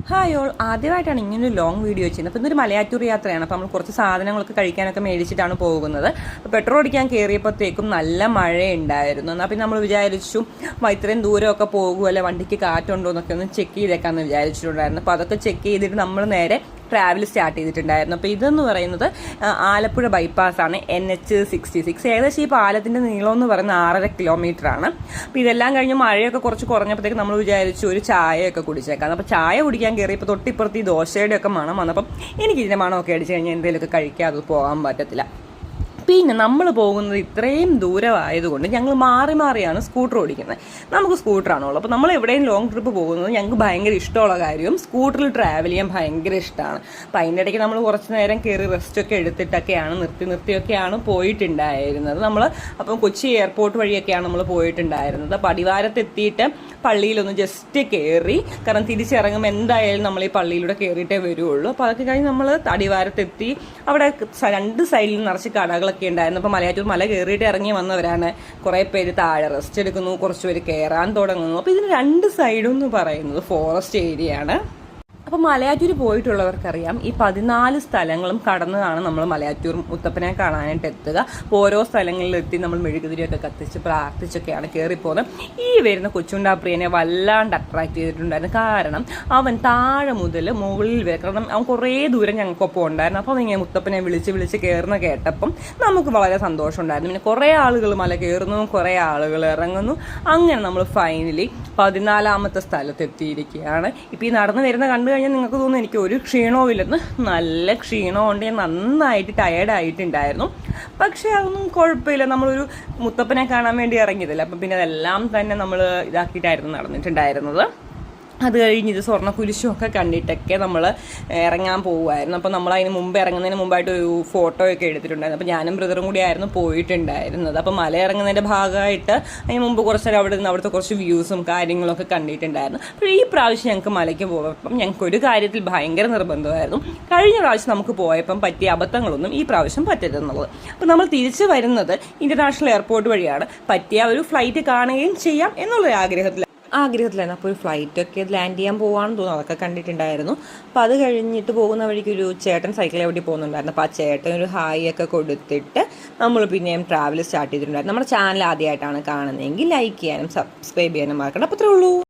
Hi all, ആദ്യമായിട്ടാണ് ഇങ്ങനൊരു long video ചെയ്യുന്നത്. അപ്പോൾ ഇന്നൊരു മലയാറ്റൂർ യാത്രയാണ്. അപ്പോൾ നമ്മൾ കുറച്ച് സാധനങ്ങളൊക്കെ കഴിക്കാനൊക്കെ മേടിച്ചിട്ടാണ് പോകുന്നത്. അപ്പോൾ പെട്രോൾ അടിക്കാൻ കയറിയപ്പോഴത്തേക്കും നല്ല മഴയുണ്ടായിരുന്നു. എന്നാൽ പിന്നെ നമ്മൾ വിചാരിച്ചു ഇത്രയും ദൂരമൊക്കെ പോകുമല്ലേ, വണ്ടിക്ക് കാറ്റുണ്ടോ എന്നൊക്കെ ഒന്ന് ചെക്ക് ചെയ്തേക്കാമെന്ന് വിചാരിച്ചിട്ടുണ്ടായിരുന്നു. അപ്പോൾ അതൊക്കെ ചെക്ക് ചെയ്തിട്ട് നമ്മൾ നേരെ ട്രാവൽ സ്റ്റാർട്ട് ചെയ്തിട്ടുണ്ടായിരുന്നു. അപ്പോൾ ഇതെന്ന് പറയുന്നത് ആലപ്പുഴ ബൈപ്പാസാണ്, NH66. ഏകദേശം ഈ പാലത്തിൻ്റെ നീളം എന്ന് പറയുന്നത് 6.5 കിലോമീറ്റർ ആണ്. അപ്പോൾ ഇതെല്ലാം കഴിഞ്ഞ് മഴയൊക്കെ കുറച്ച് കുറഞ്ഞപ്പോഴത്തേക്ക് നമ്മൾ വിചാരിച്ചു ഒരു ചായയൊക്കെ കുടിച്ചേക്കാം. അപ്പോൾ ചായ കുടിക്കാൻ കയറിയപ്പോൾ തൊട്ടിപ്പുറത്ത് ഈ ദോശയുടെ ഒക്കെ മണം വന്നപ്പം എനിക്കിതിൻ്റെ മണമൊക്കെ അടിച്ച് കഴിഞ്ഞാൽ എന്തെങ്കിലുമൊക്കെ കഴിക്കാതെ പോകാൻ പറ്റത്തില്ല. പിന്നെ നമ്മൾ പോകുന്നത് ഇത്രയും ദൂരമായതുകൊണ്ട് ഞങ്ങൾ മാറി മാറിയാണ് സ്കൂട്ടർ ഓടിക്കുന്നത്. നമുക്ക് സ്കൂട്ടറാണുള്ളത്. അപ്പോൾ നമ്മൾ എവിടെയും ലോങ് ട്രിപ്പ് പോകുന്നത് ഞങ്ങൾക്ക് ഭയങ്കര ഇഷ്ടമുള്ള കാര്യവും സ്കൂട്ടറിൽ ട്രാവൽ ചെയ്യാൻ ഭയങ്കര ഇഷ്ടമാണ്. അപ്പോൾ അതിൻ്റെ ഇടയ്ക്ക് നമ്മൾ കുറച്ച് നേരം കയറി റെസ്റ്റൊക്കെ എടുത്തിട്ടൊക്കെയാണ് നിർത്തിയൊക്കെയാണ് പോയിട്ടുണ്ടായിരുന്നത്. നമ്മൾ അപ്പം കൊച്ചി എയർപോർട്ട് വഴിയൊക്കെയാണ് നമ്മൾ പോയിട്ടുണ്ടായിരുന്നത്. അപ്പോൾ അടിവാരത്തെത്തിയിട്ട് പള്ളിയിലൊന്ന് ജസ്റ്റ് കയറി, കാരണം തിരിച്ചിറങ്ങുമ്പോൾ എന്തായാലും നമ്മൾ ഈ പള്ളിയിലൂടെ കയറിയിട്ടേ വരുള്ളൂ. അപ്പോൾ അതൊക്കെ കഴിഞ്ഞ് നമ്മൾ അടിവാരത്തെത്തി. അവിടെ രണ്ട് സൈഡിൽ നിറച്ച് കടകളൊക്കെ ഉണ്ടായിരുന്നു. അപ്പോൾ മലയാറ്റൂർ മല കയറിയിട്ട് ഇറങ്ങി വന്നവരാണ്. കുറേ പേര് താഴെ റെസ്റ്റ് എടുക്കുന്നു, കുറച്ച് പേര് കയറാൻ തുടങ്ങുന്നു. അപ്പോൾ ഇതിന് രണ്ട് സൈഡും എന്ന് പറയുന്നത് ഫോറസ്റ്റ് ഏരിയ ആണ്. അപ്പോൾ മലയാറ്റൂർ പോയിട്ടുള്ളവർക്കറിയാം, ഈ 14 സ്ഥലങ്ങളും കടന്നതാണ് നമ്മൾ മലയാറ്റൂർ മുത്തപ്പനെ കാണാനായിട്ട് എത്തുക. അപ്പോൾ ഓരോ സ്ഥലങ്ങളിലെത്തി നമ്മൾ മെഴുകുതിരിയൊക്കെ കത്തിച്ച് പ്രാർത്ഥിച്ചൊക്കെയാണ് കയറിപ്പോകുന്നത്. ഈ വരുന്ന കൊച്ചുണ്ടാപ്രിയനെ വല്ലാണ്ട് അട്രാക്ട് ചെയ്തിട്ടുണ്ടായിരുന്നു. കാരണം അവൻ താഴെ മുതൽ മുകളിൽ വരെ, കാരണം അവൻ കുറേ ദൂരം ഞങ്ങൾക്കൊപ്പം ഉണ്ടായിരുന്നു. അപ്പോൾ അവനിങ്ങനെ മുത്തപ്പനെ വിളിച്ച് കയറുന്ന കേട്ടപ്പം നമുക്ക് വളരെ സന്തോഷം ഉണ്ടായിരുന്നു. പിന്നെ കുറേ ആളുകൾ മല കയറുന്നു, കുറേ ആളുകൾ ഇറങ്ങുന്നു. അങ്ങനെ നമ്മൾ ഫൈനലി 14ാമത്തെ സ്ഥലത്തെത്തിയിരിക്കുകയാണ്. ഇപ്പോൾ ഈ നടന്നു വരുന്ന കണ്ടു കഴിഞ്ഞാൽ നിങ്ങൾക്ക് തോന്നുന്നു എനിക്ക് ഒരു ക്ഷീണവും ഇല്ലെന്ന്. നല്ല ക്ഷീണമുണ്ട്, ഞാൻ നന്നായിട്ട് ടയേർഡായിട്ടുണ്ടായിരുന്നു. പക്ഷേ അതൊന്നും കുഴപ്പമില്ല, നമ്മളൊരു മുത്തപ്പനെ കാണാൻ വേണ്ടി ഇറങ്ങിയതല്ല. അപ്പം പിന്നെ അതെല്ലാം തന്നെ നമ്മൾ ഇതാക്കിയിട്ടായിരുന്നു നടന്നിട്ടുണ്ടായിരുന്നത്. അത് കഴിഞ്ഞ് ഇത് സ്വർണ്ണ കുരിശും ഒക്കെ കണ്ടിട്ടൊക്കെ നമ്മൾ ഇറങ്ങാൻ പോകുമായിരുന്നു. അപ്പോൾ നമ്മൾ അതിന് മുമ്പ് ഇറങ്ങുന്നതിന് മുമ്പായിട്ട് ഒരു ഫോട്ടോ ഒക്കെ എടുത്തിട്ടുണ്ടായിരുന്നു. അപ്പോൾ ഞാനും ബ്രദറും കൂടി ആയിരുന്നു പോയിട്ടുണ്ടായിരുന്നത്. അപ്പോൾ മല ഇറങ്ങുന്നതിൻ്റെ ഭാഗമായിട്ട് അതിന് മുമ്പ് കുറച്ച് നേരം അവിടെ നിന്ന് അവിടുത്തെ കുറച്ച് വ്യൂസും കാര്യങ്ങളൊക്കെ കണ്ടിട്ടുണ്ടായിരുന്നു. അപ്പോൾ ഈ പ്രാവശ്യം ഞങ്ങൾക്ക് മലയ്ക്ക് പോയപ്പം ഞങ്ങൾക്കൊരു കാര്യത്തിൽ ഭയങ്കര നിർബന്ധമായിരുന്നു. കഴിഞ്ഞ പ്രാവശ്യം നമുക്ക് പോയപ്പം പറ്റിയ അബദ്ധങ്ങളൊന്നും ഈ പ്രാവശ്യം പറ്റരുതെന്നുള്ളത്. അപ്പോൾ നമ്മൾ തിരിച്ചു വരുന്നത് ഇൻ്റർനാഷണൽ എയർപോർട്ട് വഴിയാണ്. പറ്റിയ ഒരു ഫ്ലൈറ്റ് കാണുകയും ചെയ്യാം എന്നുള്ളൊരു ആഗ്രഹത്തിലായിരുന്നു. അപ്പോൾ ഒരു ഫ്ലൈറ്റൊക്കെ ലാൻഡ് ചെയ്യാൻ പോകാമെന്ന് തോന്നുന്നു, അതൊക്കെ കണ്ടിട്ടുണ്ടായിരുന്നു. അപ്പോൾ അത് കഴിഞ്ഞിട്ട് പോകുന്ന വഴിക്ക് ഒരു ചേട്ടൻ സൈക്കിൾ എവിടെ പോകുന്നുണ്ടായിരുന്നു. അപ്പോൾ ആ ചേട്ടൻ ഒരു ഹായ് ഒക്കെ കൊടുത്തിട്ട് നമ്മൾ പിന്നെയും ട്രാവൽ സ്റ്റാർട്ട് ചെയ്തിട്ടുണ്ടായിരുന്നു. നമ്മുടെ ചാനൽ ആദ്യമായിട്ടാണ് കാണുന്നതെങ്കിൽ ലൈക്ക് ചെയ്യാനും സബ്സ്ക്രൈബ് ചെയ്യാനും മറക്കണം. അപ്പോൾ അത്രേ ഉള്ളൂ.